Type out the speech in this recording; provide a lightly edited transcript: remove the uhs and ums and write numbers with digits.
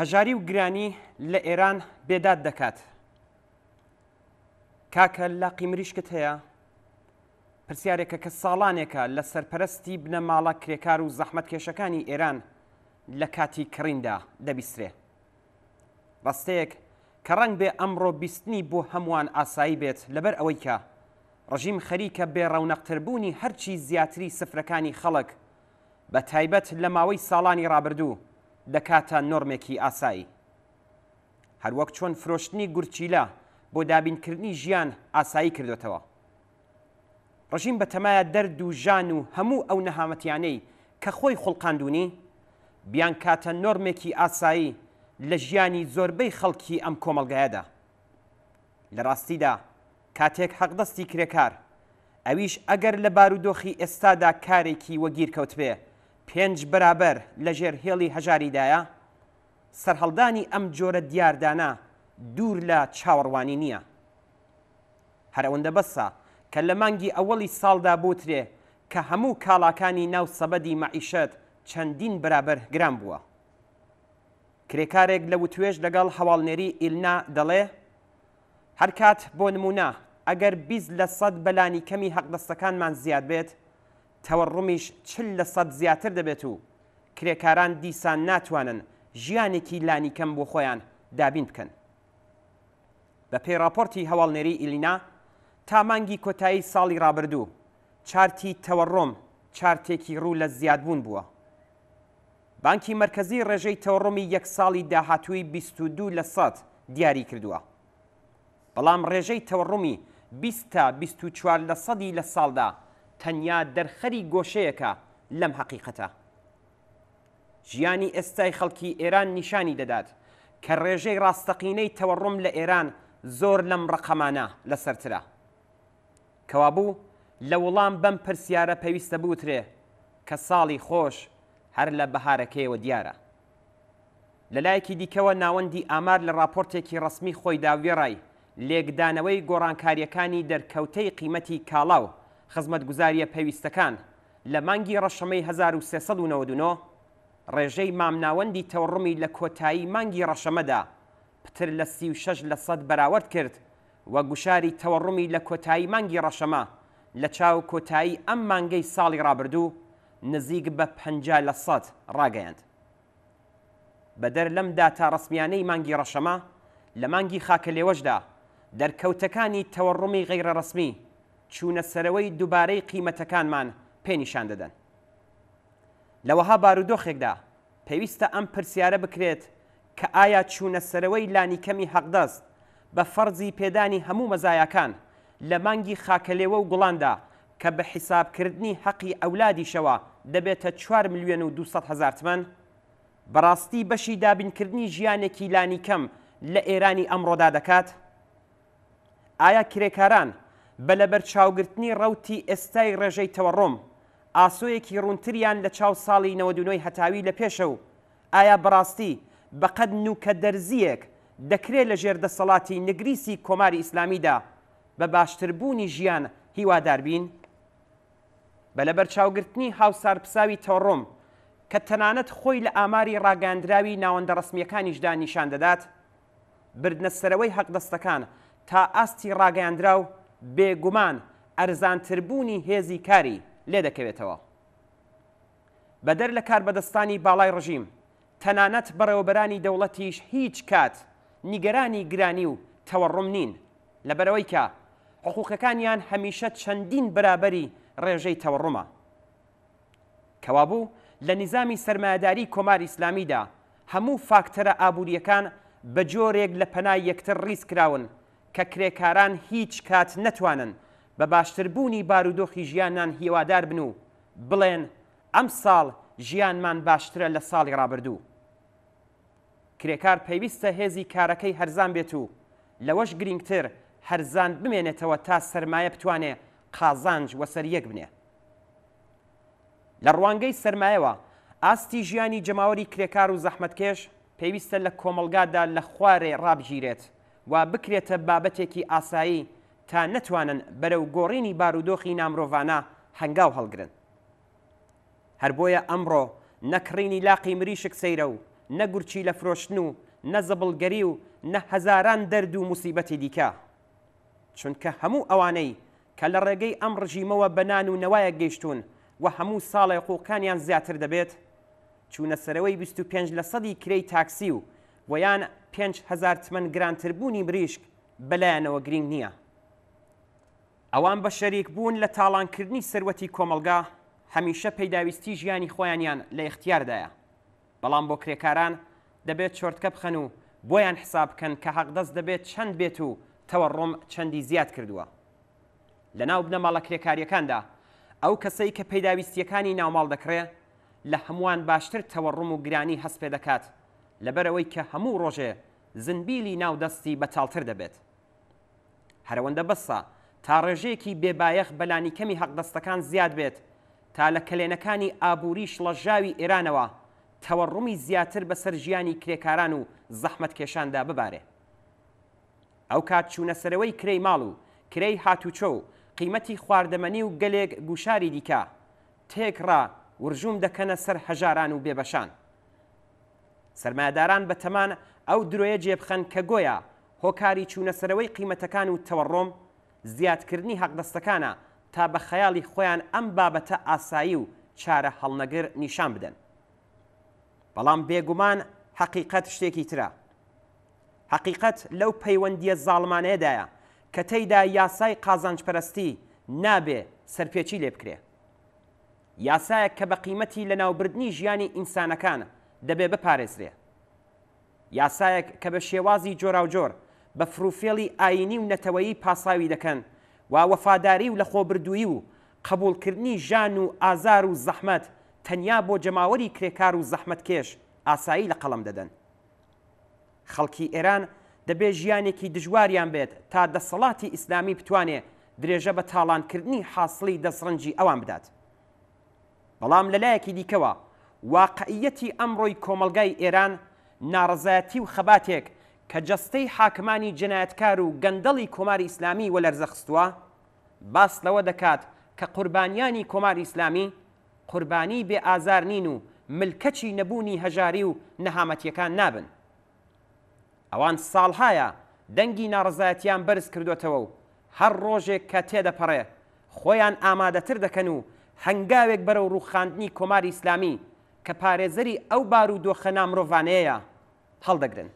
هەژاری و گرانی لە ئێران بێداد دەکات. کاکە لاقی مریشکت هەیە؟ پرسیارێکە کە ساڵانێکە لە سەرپەرستی بنەماڵە کرێکار و زەحمەتکێشەکانی ئێران لە کاتی کڕیندا دەبیسترێ. ڕاستەیەک کە ڕەنگ بێ ئەمڕۆ بیستنی بۆ هەمووان ئاسایی بێت لەبەر ئەوەی کە ڕژیم خەریکە بێڕەونەقتربوونی هەرچی زیاتری سفرەکانی خەڵک بە تایبەت لە ماوەی ساڵانی ڕابردوو دەکاتە نۆرمێکی ئاسایی. هەروەک چۆن فرۆشتنی گورچیلە بۆ دابینکردنی ژیان ئاسایی کردوێتەوە. ڕژیم بەتەمایە دەرد و ژان و هەموو ئەو نەهامەتیانەی کە خۆی خوڵقاندوونی بیان کاتە نۆرمێکی ئاسایی لە ژیانی زۆربەی خەڵکی ئەم کۆمەڵگایەدا. لە ڕاستیدا کاتێک حەقدەستی کرێکار ئەویش ئەگەر لە بارودۆخی ئێستادا کارێکی وەگیر کەوت بێ 5 بەرابەر لە ژێر هێڵی هەژاریدایە، سەرهەڵدانی ئەم جۆرە دیاردانە دوور لە چاوەڕوانی نییە. هەر ئەوەندە بەسە کە لە مانگی ئەوەڵی ساڵدا بوترێ کە هەموو کاڵاکانی ناو سەبەدی مەعیشەت چەندین بەرابەر گران بووە. کرێکارێک لە وتوێژ لەگەڵ هەواڵنێری ئیلنا دەڵێ هەر کات بۆ نمونە ئەگەر 20% بەلانی کەمی حەقدەستەکانمان زیاد بێت، تەوەڕومیش 40% زیاتر دەبێت و کرێکاران دیسان ناتوانن ژیانێکی لانی کەم بۆ خۆیان دابین بکەن. بە پێی راپۆرتی هەواڵنێری ئیلینا تا مانگی کۆتایی ساڵی ڕابردوو چارتی تەوەڕۆم چارتێکی ڕوو لە زیادبوون بووە. بانکی مرکزی ڕێژەی تەوەڕۆمی یەک ساڵی داهاتووی 22% دیاری کردووە. بەڵام ڕێژەی تەوەڕۆمی 20 تا 24% لە ساڵدا تەنیا دەرخەری گۆشەیەکە لەم حەقیقەتە. ژیانی ئێستای خەڵکی ئێران نیشانی دەدات کە ڕێژەی ڕاستەقینەی تەوەڕۆم لە ئێران زۆر لەم ڕقەمانە لەسەرترە. کەوابوو لە وەڵام بەم پرسیارە پێویستە بوترێ کە ساڵی خۆش هەر لە بەهارەکەیەوە دیارە. لەلایەکی دیکەوە ناوەندی ئامار لە راپۆرتێکی ڕسمی خۆیدا وێڕای لێکدانەوەی گۆڕانکاریەکانی دەرکەوتەی قیمەتی کاڵا و خزمەتگوزاریە پێویستەکان لە مانگی ڕەشەمەی 1399 ڕێژەی مامناوەندی تەوەڕمی لە کۆتایی مانگی ڕەشەمەدا پتر لە 36% بەراورد کرد و گوشاری تەوەڕمی لە کۆتایی مانگی ڕەشەمە لە چاو کۆتایی ئەم مانگەی ساڵی ڕابردوو نزیک بە 50% ڕاگەیاند. بەدەر لەم داتا ڕسمیانەی مانگی ڕەشەمە لە مانگی خاکەلێوەشدا دەرکەوتەکانی تەوەڕمی غەیرە ڕسمی چوونە سەرەوەی دووبارەی قیمەتەکانمان پێنیشان دەدەن. لەوەها بارودۆخێکدا پێویستە ئەم پرسیارە بکرێت کە ئایا چوونە سەرەوەی لانیکەمی حەقدەست بە فەرزی پێدانی هەموو مەزایاکان لە مانگی خاکەلێوە و گوڵاندا کە بە حیسابکردنی حەقی ئەولادیشەوە دەبێتە 4,200,000 تمەن بەڕاستی بەشی دابینکردنی ژیانێکی لانیکەم لە ئێرانی ئەمڕۆدا دەکات؟ ئایا کرێکاران بە لەبەر چاوگرتنی ڕەوتی ئێستای ڕێژەی تەوەڕۆم ئاسۆیەکی ڕوونتریان لە چاو ساڵی 99 هەتاوی لە پێشە و ئایا بەڕاستی بەقەد نوکە دەرزیەک دەکرێت لە ژێر دەسەڵاتی نگریسی کۆماری ئیسلامیدا بە باشتربوونی ژیان هیوادار بین؟ بە لەبەر چاوگرتنی هاوسار پساوی تەوەڕۆم کە تەنانەت خۆی لە ئاماری ڕاگەاندراوی ناوەندە ڕسمیەکانیشدا نیشان دەدات، بردنە سەرەوەی حەقدەستەکان تا ئاستی ڕاگەیاندرا و بێگومان ئەرزانتربوونی هێزی کاری لێ دەکەوێتەوە. بەدەر لە کاربەدەستانی باڵای ڕژیم تەنانەت بەڕێوەبەرانی دەوڵەتیش هیچ کات نیگەرانی گرانی و تەوەڕۆم نین لەبەرەوەی کە حقوقەکانیان هەمیشە چەندین بەرابەری ڕێژەی تەوەڕۆمە. کەوابوو لە نیزامی سەرمایەداری کۆماری ئیسلامیدا هەموو فاکتەرە ئابوووریەکان بە جۆرێک لە پەنای یەکتر ڕیز کراون کە کرێکاران هیچ کات نەتوانن بە باشتربوونی بارودۆخی ژیانان هیوادار بن و بڵێن ئەم ساڵ ژیانمان باشترە لە ساڵی ڕابردوو. کرێکار پێویستە هێزی کارەکەی هەرزان بێت و لەوەش گرنگتر هەرزان بمێنێتەوە تا سەرمایە بتوانێت قازانج وەسەریەک بنێ. لە ڕوانگەی سەرمایەوە ئاستی ژیانی جەماوەری کرێکار و زەحمەتکێش پێویستە لە کۆمەڵگادا لە خوارێ ڕابژیرێت و بکرێتە بابەتێکی ئاسایی تا نەتوانن بەرەو گۆڕینی بارودۆخی نامرۆڤانە هەنگاو هەڵگرن. هەر بۆیە ئەمڕۆ نەکڕینی لاقی مریشک سەیرە و نەگورچی لە فرۆشتن و نەزەبڵگەری و نە هەزاران دەرد و موسیبەتی دیکە چونکە هەموو ئەوانەی کە لە ڕێگەی ئەم ڕژیمەوە بەنان و نەوایە گەیشتون و هەموو ساڵی حقوقەکانیان زیاتر دەبێت چوونە سەرەوەی 25% کرەی تاکسی و ویان 5,000 تمەن گرانتربوونی مریشک بەلایەنەوە گرنگ نییە. ئەوان بە شەریک بوون لە تاڵانکردنی سەروەتی کۆمەلگا هەمیشە پەیداویستی ژیانی خۆیانیان لە اختیاردایە، بەڵام بۆ کرێکاران دەبێت چۆرتکە بخەن و بۆیان حساب بکەن کە حەقدەست دەبێت چەند بێت و تەوەڕۆم چەندی زیاد کردووە. لە ناو بنەماڵە کرێکاریەکاندا ئەو کەسەی کە پەیداویستیەکانی ناوماڵ دەکرێ لە هەمووان باشتر تەوەڕۆم و گرانی هەست پێ دەکات لەبەرەوەی کە هەموو ڕۆژێ زنبیلی ناودەستی بەتاڵتر دەبێت. هەرەوەندە بەسە تا ڕێژەیەکی بێبایەخ بەلانی کەمی حەقدەستەکان زیاد بێت تا لە کلێنەکانی ئابووریش لە ژاوی ئێرانەوە تەوەڕومی زیاتر بەسەر ژیانی کرێکاران و زەحمەت کێشاندا ببارێ. ئەو کات چوونە سەرەوەی کرەی ماڵ و کرەی هاتوچۆ و قیمەتی خواردەمەنی و گەلێک گوشاری دیکە تێکڕا ورژوم دەکەنە سەر هەژاران و بێبەشان. سەرمایەداران بە تەمان ئەو درۆیە جێبخەن کە گۆیە هۆکاری چوونە سەرەوەی قیمەتەکان و تەوەڕۆم زیادکردنی حەقدەستەکانە تا بە خەیاڵی خۆیان ئەم بابەتە ئاسایی و چارە هەڵنەگر نیشان بدەن. بەڵام بێگومان حەقیقەت شتێکی ترە. حەقیقەت لەو پەیوەندیە زاڵمانەیەدایە کە تێیدا یاسای قازانجپەرستی نابێ سەرپێچی لێ بکرێ. یاسایەک کە بە قیمەتی لە ناوبردنی ژیانی ئینسانەکان دەبێ بپارێزرێ. یاسایەک کە بە شێوازی جۆراوجۆر بە فروفێڵی ئاینی و نەتەوەیی پاساوی دەکەن و وەفاداری و لە خۆبردووی و قبولکردنی ژان و ئازار و زەحمەت تەنیا بۆ جەماوەری کرێکار و زەحمەتکێش ئاسایی لە قەڵەم دەدەن. خەڵکی ئێران دەبێ ژیانێکی دژواریان بێت تا دەسەڵاتی ئیسلامی بتوانێ درێژە بە تاڵانکردنی حاصلی دەسڕەنجی ئەوان بدات. بەڵام لەلایەکی دیکەوە واقعیەتی ئەمڕۆی کۆمەلگای ئێران ناڕەزایەتی و خەباتێک کە جەستەی حاکمانی جنایەتکار و گەندەڵی کۆماری ئیسلامی وەلەرزەخستووە باس لەوە دەکات کە قوربانیانی کۆماری ئیسلامی قوربانی بێ ئازار نین و ملکەچی نەبوونی هەژاری و نەهامەتیەکان نابن. ئەوان ساڵهایە دەنگی ناڕەزایەتیان بەرز کردوێتەوە و هەر ڕۆژێک کە تێدەپەڕێ خۆیان ئامادەتر دەکەن و هەنگاوێک بەرەو ڕووخاندنی کۆماری ئیسلامی کە پارێزەری ئەو بار و دۆخە نامرۆڤانەیەیە هەڵدەگرن.